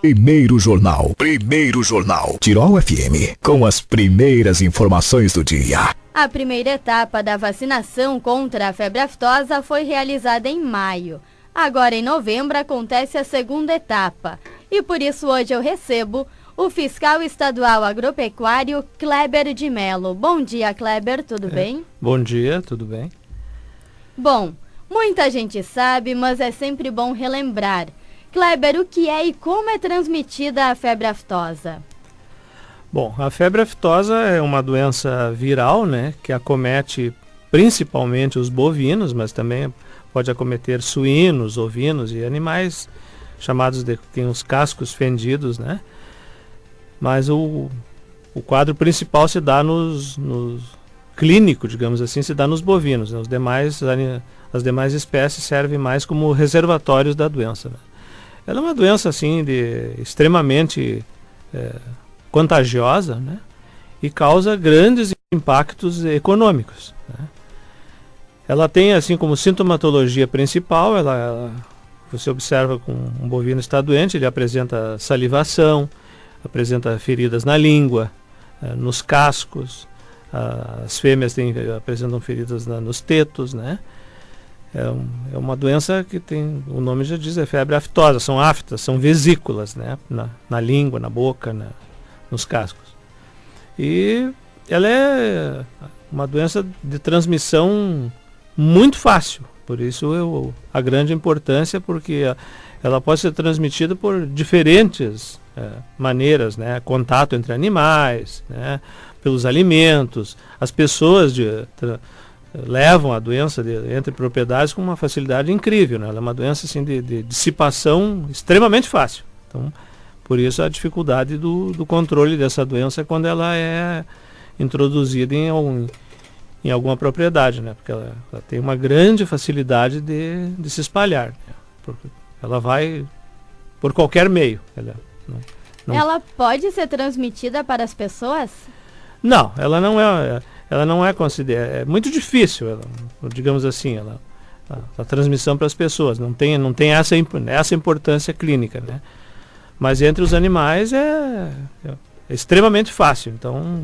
Primeiro Jornal. Tirol FM, com as primeiras informações do dia. A primeira etapa da vacinação contra a febre aftosa foi realizada em maio. Agora, em novembro, acontece a segunda etapa. E por isso hoje eu recebo o fiscal estadual agropecuário Kleber de Mello. Bom dia, Kleber, tudo bem? Bom dia, tudo bem? Bom, muita gente sabe, mas é sempre bom relembrar. Kleber, o que é e como é transmitida a febre aftosa? Bom, a febre aftosa é uma doença viral, né, que acomete principalmente os bovinos, mas também pode acometer suínos, ovinos e animais chamados de que tem os cascos fendidos, né? Mas o quadro principal se dá nos clínico, digamos assim, se dá nos bovinos, né? As demais espécies servem mais como reservatórios da doença, né? Ela é uma doença assim extremamente contagiosa, né? E causa grandes impactos econômicos, né? Ela tem assim como sintomatologia principal, você observa com um bovino está doente, ele apresenta salivação, apresenta feridas na língua, nos cascos, as fêmeas apresentam feridas nos tetos, né? É uma doença que tem, o nome já diz, é febre aftosa, são aftas, são vesículas, né? Na língua, na boca, nos cascos. E ela é uma doença de transmissão muito fácil, por isso a grande importância, porque ela pode ser transmitida por diferentes maneiras, né? Contato entre animais, né? Pelos alimentos, as pessoas levam a doença entre propriedades com uma facilidade incrível, né? Ela é uma doença assim, de dissipação extremamente fácil. Então, por isso a dificuldade do controle dessa doença quando ela é introduzida em alguma propriedade, né? Porque ela tem uma grande facilidade de se espalhar, né? Ela vai por qualquer meio. Ela pode ser transmitida para as pessoas? Não, ela não é considerada, é muito difícil, digamos assim, a transmissão para as pessoas, não tem essa importância clínica, né? Mas entre os animais é extremamente fácil, então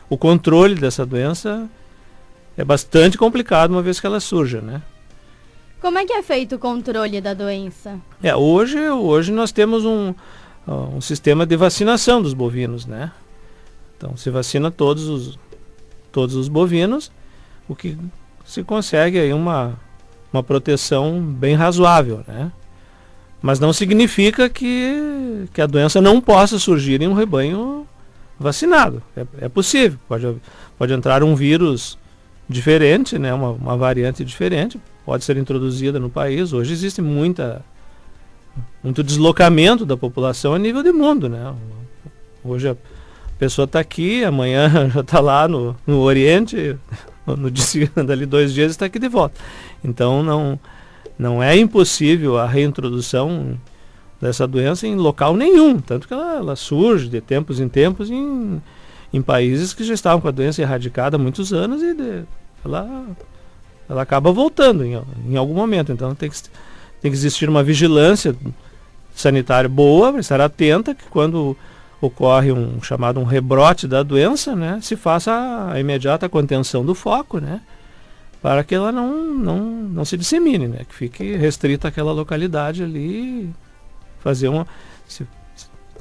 o controle dessa doença é bastante complicado uma vez que ela surja, né? Como é que é feito o controle da doença? Hoje nós temos um sistema de vacinação dos bovinos, né? Então se vacina todos os bovinos, o que se consegue aí uma proteção bem razoável, né? Mas não significa que a doença não possa surgir em um rebanho vacinado. É possível, pode entrar um vírus diferente, né? Uma variante diferente, pode ser introduzida no país. Hoje existe muito deslocamento da população a nível de mundo, né? Hoje a pessoa está aqui, amanhã já está lá no Oriente, no dia dali 2 dias está aqui de volta. Então não é impossível a reintrodução dessa doença em local nenhum, tanto que ela surge de tempos em tempos em países que já estavam com a doença erradicada há muitos anos e ela acaba voltando em algum momento. Então tem que existir uma vigilância sanitária boa, para estar atenta que quando ocorre um rebrote da doença, né, se faça a imediata contenção do foco, né, para que ela não se dissemine, né, que fique restrita àquela localidade ali,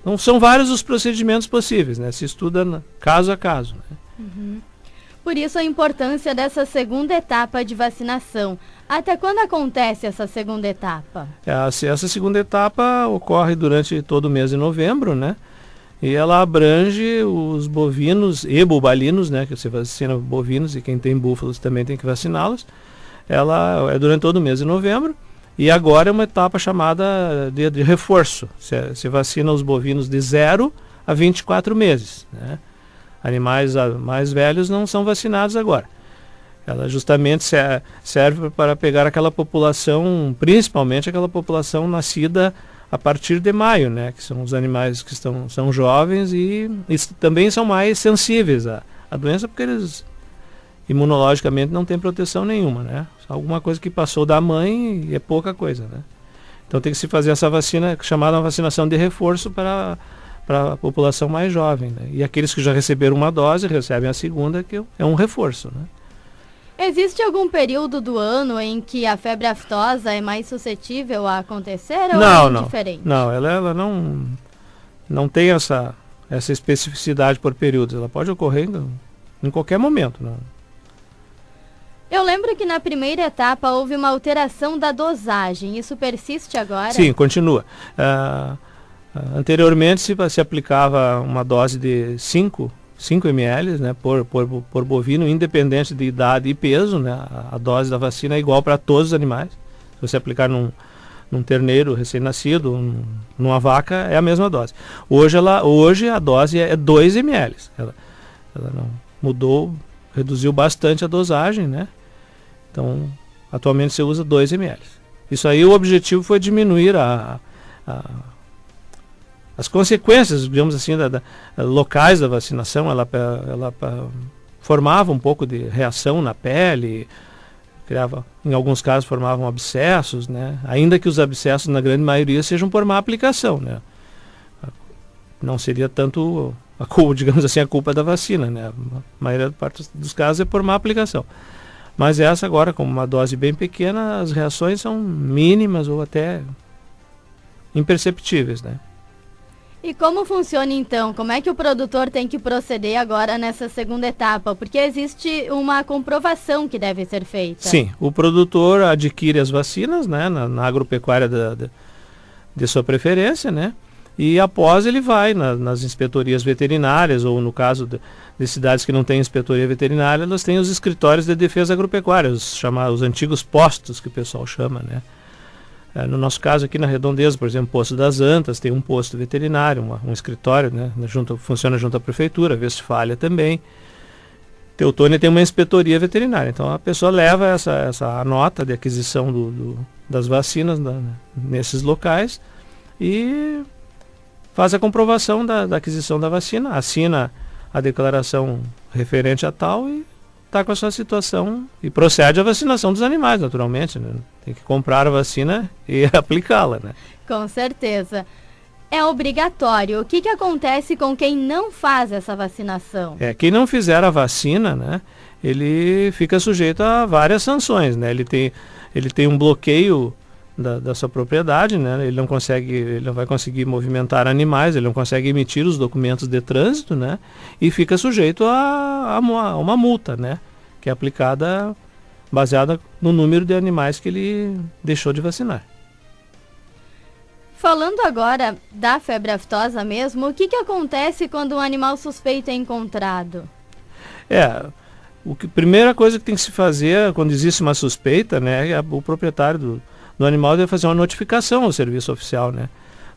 não são vários os procedimentos possíveis, né, se estuda caso a caso, né. Uhum. Por isso a importância dessa segunda etapa de vacinação. Até quando acontece essa segunda etapa? Essa segunda etapa ocorre durante todo o mês de novembro, né? E ela abrange os bovinos e bubalinos, né? Que você vacina bovinos e quem tem búfalos também tem que vaciná-los. Ela é durante todo o mês de novembro. E agora é uma etapa chamada de reforço. Se vacina os bovinos de 0 a 24 meses, né? Animais mais velhos não são vacinados agora. Ela justamente serve para pegar aquela população, principalmente aquela população nascida a partir de maio, né? Que são os animais que são jovens e também são mais sensíveis à doença, porque eles imunologicamente não têm proteção nenhuma, né? Alguma coisa que passou da mãe e é pouca coisa, né? Então tem que se fazer essa vacina, chamada vacinação de reforço para a população mais jovem, né? E aqueles que já receberam uma dose recebem a segunda, que é um reforço, né? Existe algum período do ano em que a febre aftosa é mais suscetível a acontecer ou é diferente? Não, ela não tem essa especificidade por períodos. Ela pode ocorrer em qualquer momento, né? Eu lembro que na primeira etapa houve uma alteração da dosagem. Isso persiste agora? Sim, continua. Anteriormente se aplicava uma dose de 5 ml, né, por bovino, independente de idade e peso, né? A dose da vacina é igual para todos os animais. Se você aplicar num terneiro recém-nascido, numa vaca, é a mesma dose. Hoje a dose é 2 ml. Ela não mudou, reduziu bastante a dosagem, né? Então, atualmente você usa 2 ml. Isso aí, o objetivo foi diminuir as consequências, digamos assim, locais da vacinação. Ela formava um pouco de reação na pele, criava, em alguns casos formavam abscessos, né? Ainda que os abscessos, na grande maioria, sejam por má aplicação, né? Não seria tanto digamos assim, a culpa da vacina, né? A maioria dos casos é por má aplicação. Mas essa agora, com uma dose bem pequena, as reações são mínimas ou até imperceptíveis, né? E como funciona então? Como é que o produtor tem que proceder agora nessa segunda etapa? Porque existe uma comprovação que deve ser feita. Sim, o produtor adquire as vacinas, né, na agropecuária de sua preferência, né? E após ele vai nas inspetorias veterinárias, ou no caso de cidades que não têm inspetoria veterinária, elas têm os escritórios de defesa agropecuária, os antigos postos que o pessoal chama, né? No nosso caso aqui na Redondeza, por exemplo, Poço das Antas, tem um posto veterinário, um escritório, né? Funciona junto à prefeitura, Westfália também. Teutônia tem uma inspetoria veterinária, então a pessoa leva essa nota de aquisição das vacinas nesses locais e faz a comprovação da aquisição da vacina, assina a declaração referente a tal e está com a sua situação e procede à vacinação dos animais, naturalmente, né? Tem que comprar a vacina e aplicá-la, né? Com certeza. É obrigatório. O que acontece com quem não faz essa vacinação? Quem não fizer a vacina, né, ele fica sujeito a várias sanções, né? Ele tem um bloqueio da sua propriedade, né? Ele não vai conseguir movimentar animais, ele não consegue emitir os documentos de trânsito, né? E fica sujeito a uma multa, né? Que é aplicada baseada no número de animais que ele deixou de vacinar. Falando agora da febre aftosa mesmo, o que acontece quando um animal suspeito é encontrado? Primeira coisa que tem que se fazer quando existe uma suspeita, né? O proprietário do animal deve fazer uma notificação ao serviço oficial, né?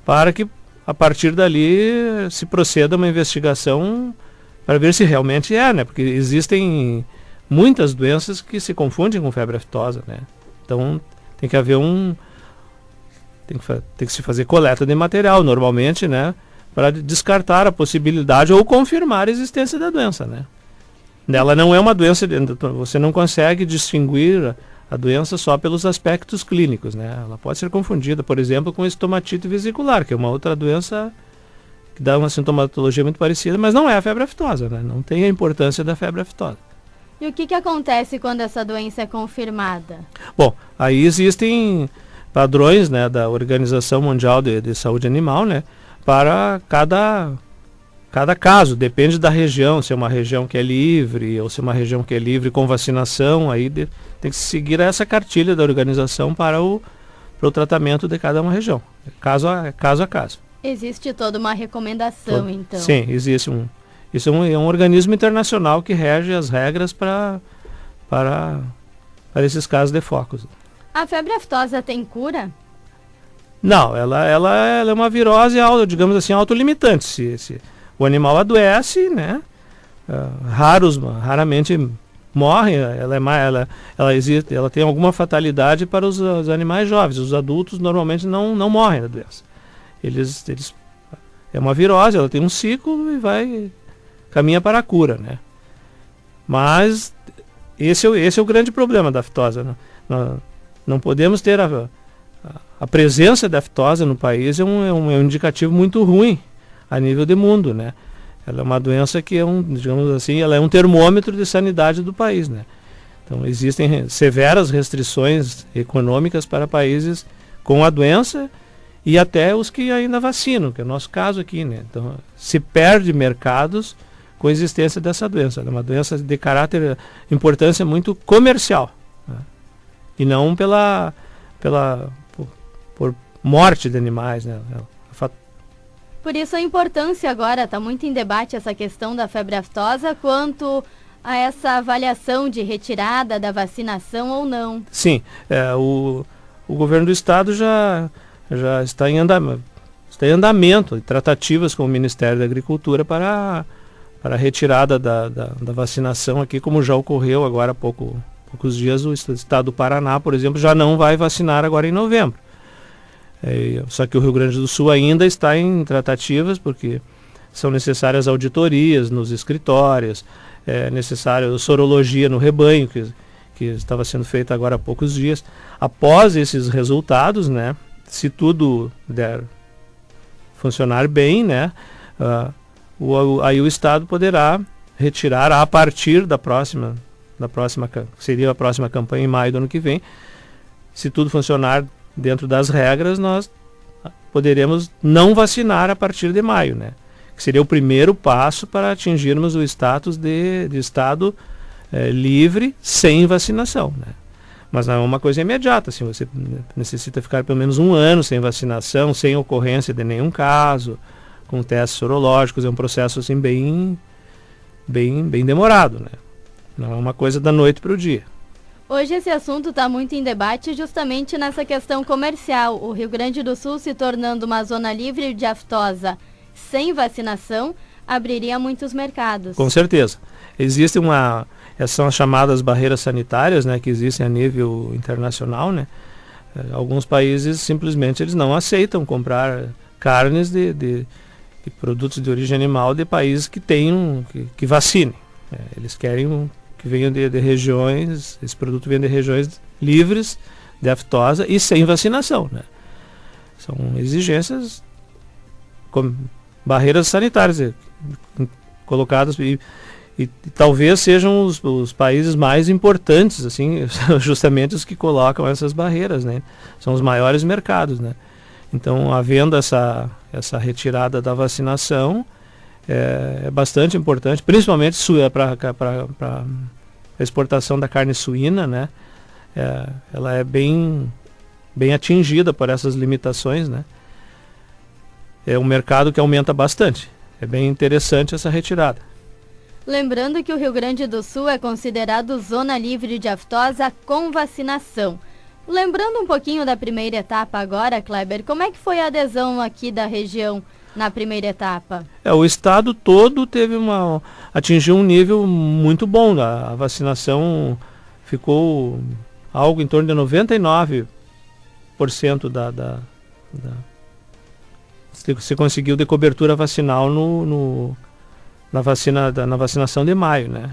Para que a partir dali se proceda uma investigação para ver se realmente né? Porque existem muitas doenças que se confundem com febre aftosa, né? Então tem que haver tem que se fazer coleta de material normalmente, né? Para descartar a possibilidade ou confirmar a existência da doença, né? Ela não é uma doença, você não consegue distinguir a doença só pelos aspectos clínicos, né? Ela pode ser confundida, por exemplo, com estomatite vesicular, que é uma outra doença que dá uma sintomatologia muito parecida, mas não é a febre aftosa, né? Não tem a importância da febre aftosa. E o que acontece quando essa doença é confirmada? Bom, aí existem padrões, né, da Organização Mundial de Saúde Animal, né, para cada caso, depende da região, se é uma região que é livre ou se é uma região que é livre com vacinação, aí tem que seguir essa cartilha da organização para o tratamento de cada uma região, caso a caso. Existe toda uma recomendação, então? Sim, existe isso é um organismo internacional que rege as regras para esses casos de focos. A febre aftosa tem cura? Não, ela é uma virose, digamos assim, autolimitante. Se o animal adoece, né? Raramente morre. Ela tem alguma fatalidade para os animais jovens. Os adultos normalmente não morrem da doença. É uma virose, ela tem um ciclo e caminha para a cura, né? Mas esse é o grande problema da aftosa, né? Não podemos ter a presença da aftosa no país é um indicativo muito ruim a nível de mundo, né? Ela é uma doença que digamos assim, ela é um termômetro de sanidade do país, né? Então existem severas restrições econômicas para países com a doença e até os que ainda vacinam, que é o nosso caso aqui, né? Então se perde mercados com a existência dessa doença. É uma doença de caráter, importância muito comercial, né? E não por morte de animais, né? Por isso a importância agora, está muito em debate essa questão da febre aftosa quanto a essa avaliação de retirada da vacinação ou não. Sim, o governo do estado já está em andamento, tratativas com o Ministério da Agricultura para a retirada da vacinação aqui, como já ocorreu agora há poucos dias. O estado do Paraná, por exemplo, já não vai vacinar agora em novembro. Só que o Rio Grande do Sul ainda está em tratativas, porque são necessárias auditorias nos escritórios, é necessário sorologia no rebanho, que estava sendo feita agora há poucos dias. Após esses resultados, né, se tudo der funcionar bem, né, aí o Estado poderá retirar a partir seria a próxima campanha em maio do ano que vem. Se tudo funcionar dentro das regras, nós poderemos não vacinar a partir de maio, né? Que seria o primeiro passo para atingirmos o status de estado livre sem vacinação, né? Mas não é uma coisa imediata, assim, você necessita ficar pelo menos 1 ano sem vacinação, sem ocorrência de nenhum caso, com testes sorológicos. É um processo assim bem demorado, né? Não é uma coisa da noite para o dia. Hoje esse assunto está muito em debate justamente nessa questão comercial. O Rio Grande do Sul se tornando uma zona livre de aftosa sem vacinação, abriria muitos mercados. Com certeza. Existem são as chamadas barreiras sanitárias, né, que existem a nível internacional, né? Alguns países simplesmente eles não aceitam comprar carnes de produtos de origem animal de países que tenham, que vacinem. Eles querem que venham de regiões, esse produto vem de regiões livres de aftosa e sem vacinação, né? São exigências, barreiras sanitárias colocadas e talvez sejam os países mais importantes, assim, justamente os que colocam essas barreiras, né? São os maiores mercados, né? Então, havendo essa retirada da vacinação, é bastante importante, principalmente para a exportação da carne suína, né? Ela é bem atingida por essas limitações, né? É um mercado que aumenta bastante. É bem interessante essa retirada. Lembrando que o Rio Grande do Sul é considerado zona livre de aftosa com vacinação. Lembrando um pouquinho da primeira etapa agora, Kleber, como é que foi a adesão aqui da região na primeira etapa? O estado todo atingiu um nível muito bom. A vacinação ficou algo em torno de 99% se conseguiu de cobertura vacinal na vacinação de maio, né?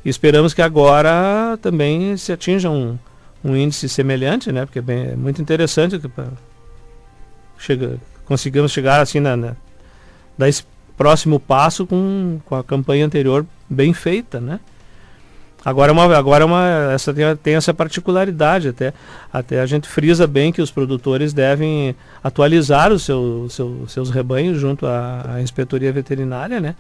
E esperamos que agora também se atinja um índice semelhante, né? Porque é muito interessante que consigamos chegar assim dar esse próximo passo com a campanha anterior bem feita, né? Agora tem essa particularidade, até a gente frisa bem que os produtores devem atualizar os seus rebanhos junto à inspetoria veterinária, né?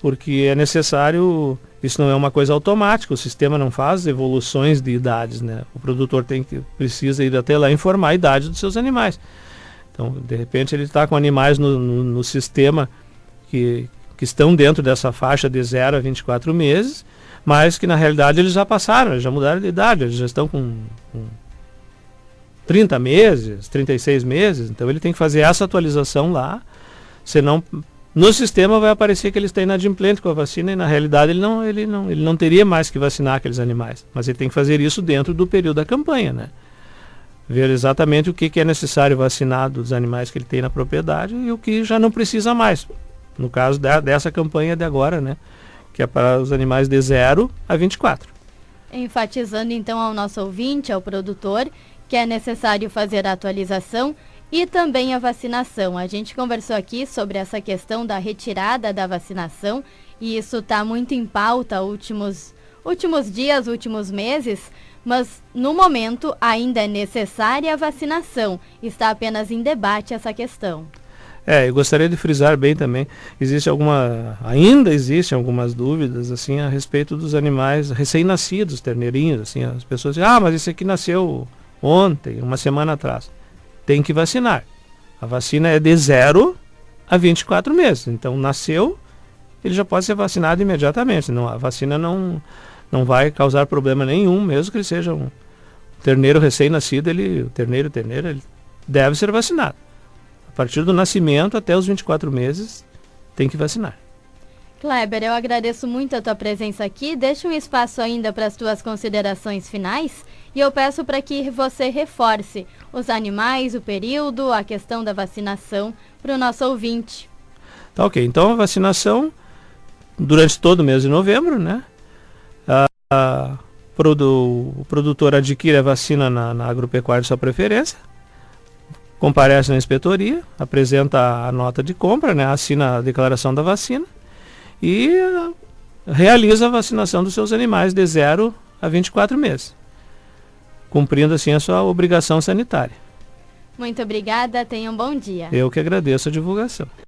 Porque é necessário, isso não é uma coisa automática, o sistema não faz evoluções de idades, né? O produtor precisa ir até lá e informar a idade dos seus animais. Então, de repente, ele está com animais no sistema que estão dentro dessa faixa de 0 a 24 meses, mas que na realidade eles já passaram, eles já mudaram de idade, eles já estão com 30 meses, 36 meses, então ele tem que fazer essa atualização lá, senão no sistema vai aparecer que ele está inadimplente com a vacina e na realidade ele não teria mais que vacinar aqueles animais, mas ele tem que fazer isso dentro do período da campanha, né? Ver exatamente o que é necessário vacinar dos animais que ele tem na propriedade e o que já não precisa mais, no caso dessa campanha de agora, né? Que é para os animais de 0 a 24. Enfatizando então ao nosso ouvinte, ao produtor, que é necessário fazer a atualização e também a vacinação. A gente conversou aqui sobre essa questão da retirada da vacinação e isso está muito em pauta últimos dias, últimos meses, mas no momento ainda é necessária a vacinação. Está apenas em debate essa questão. Eu gostaria de frisar bem também, ainda existem algumas dúvidas assim a respeito dos animais recém-nascidos, terneirinhos, assim, as pessoas dizem, mas esse aqui nasceu ontem, uma semana atrás. Tem que vacinar. A vacina é de 0 a 24 meses, então nasceu, ele já pode ser vacinado imediatamente, a vacina não vai causar problema nenhum, mesmo que ele seja um terneiro recém-nascido, o terneiro, ele deve ser vacinado. A partir do nascimento até os 24 meses, tem que vacinar. Kleber, eu agradeço muito a tua presença aqui. Deixa um espaço ainda para as tuas considerações finais e eu peço para que você reforce os animais, o período, a questão da vacinação para o nosso ouvinte. Tá ok. Então a vacinação durante todo o mês de novembro, né? O produtor adquire a vacina na agropecuária de sua preferência, comparece na inspetoria, apresenta a nota de compra, né, assina a declaração da vacina e realiza a vacinação dos seus animais de 0 a 24 meses, cumprindo assim a sua obrigação sanitária. Muito obrigada, tenha um bom dia. Eu que agradeço a divulgação.